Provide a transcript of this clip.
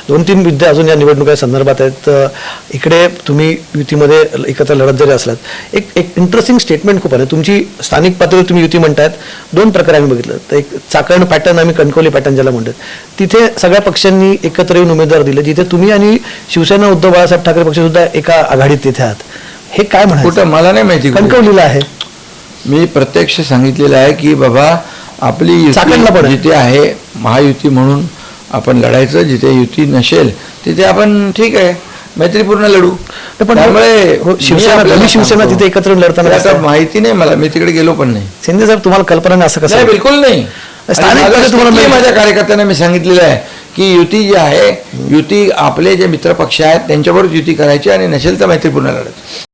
2-3 मुद्दे अजून या निवडणुका संदर्भात आहेत. इकडे तुम्ही युतीमध्ये एकत्र लढत जरी असलात, एक इंटरेस्टिंग स्टेटमेंट खूप आहे तुमची. स्थानिक पातळीवर तुम्ही युती म्हणतायत, 2 प्रकारे आम्ही बघितलं. तर एक चाकण पॅटर्न, आम्ही कणकवली पॅटर्न ज्याला म्हणतात, तिथे सगळ्या पक्षांनी एकत्र येऊन उमेदवार दिले, जिथे तुम्ही आणि शिवसेना उद्धव बाळासाहेब ठाकरे पक्ष सुद्धा एका आघाडीत तिथे आहात. हे काय म्हणायचं? कुठं मला नाही माहिती. कणकवलीला आहे. मी प्रत्यक्ष सांगितलेलं आहे की बाबा आपली चाकणला पण युती जिथे आहे महायुती म्हणून आपण लढायचं, जिथे युती नसेल तिथे आपण ठीक आहे मैत्रीपूर्ण लढू. पण त्यामुळे शिवसेना तिथे एकत्र लढताना आता माहिती नाही मला, मी तिकडे गेलो पण नाही. शिंदे साहेब तुम्हाला कल्पना नाही असं कसं? नाही, बिलकुल नाही. तुम्हाला माझ्या कार्यकर्त्यांना मी सांगितलेलं आहे की युती जी आहे, युती आपले जे मित्र पक्ष आहेत त्यांच्याबरोबर युती करायची आणि नसेल तर मैत्रीपूर्ण लढत.